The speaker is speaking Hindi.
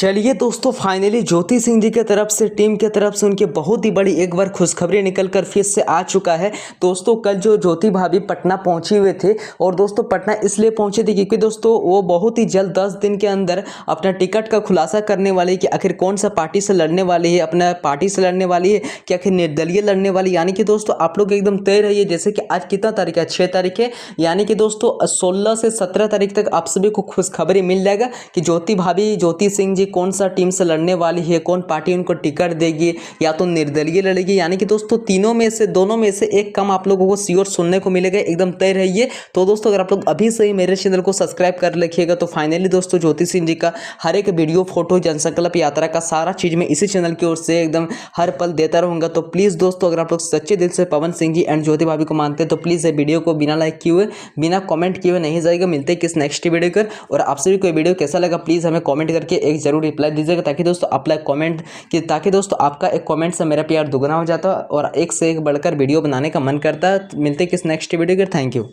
चलिए दोस्तों, फाइनली ज्योति सिंह जी की तरफ से, टीम की तरफ से उनकी बहुत ही बड़ी एक बार खुशखबरी निकल कर फिर से आ चुका है। दोस्तों कल जो ज्योति भाभी पटना पहुंचे हुए थे, और दोस्तों पटना इसलिए पहुंचे थे क्योंकि दोस्तों वो बहुत ही जल्द 10 दिन के अंदर अपना टिकट का खुलासा करने वाली है कि आखिर कौन सा पार्टी से लड़ने वाली है, अपना पार्टी से लड़ने वाली है कि आखिर निर्दलीय लड़ने वाली। यानी कि दोस्तों आप लोग एकदम तय रहिए, जैसे कि आज कितना तारीख है, 6 तारीख है, यानी कि दोस्तों 16 से 17 तारीख तक आप सभी को खुशखबरी मिल जाएगा कि ज्योति भाभी, ज्योति सिंह जी कौन सा टीम से लड़ने वाली है, कौन पार्टी उनको टिकट देगी, या तो निर्दलीय लड़ेगी। यानी कि दोस्तों तीनों में से, दोनों में से एक काम आप लोगों को श्योर सुनने को मिलेगा, एकदम तय रहिए। तो दोस्तों अगर आप लोग अभी से ही मेरे चैनल को सब्सक्राइब कर रखिएगा तो फाइनली दोस्तों ज्योति सिंह जी का हर एक वीडियो, फोटो, जनसंकल्प यात्रा का सारा चीज मैं इसी चैनल की ओर से एकदम हर पल देता रहूंगा। तो प्लीज दोस्तों अगर आप लोग सच्चे दिल से पवन सिंह जी एंड ज्योति भाभी को मानते हैं तो प्लीज ये वीडियो को बिना लाइक किए हुए, बिना कमेंट किए हुए नहीं जाएगा। मिलते हैं किस नेक्स्ट वीडियो कर, और आप सभी को वीडियो कैसा लगा प्लीज हमें कमेंट करके एक जरूर रिप्लाई दीजिएगा, ताकि दोस्तों आप लाइक कमेंट कि ताकि दोस्तों आपका एक कमेंट से मेरा प्यार दुगना हो जाता है और एक से एक बढ़कर वीडियो बनाने का मन करता है। मिलते हैं किस नेक्स्ट वीडियो कर। Thank you.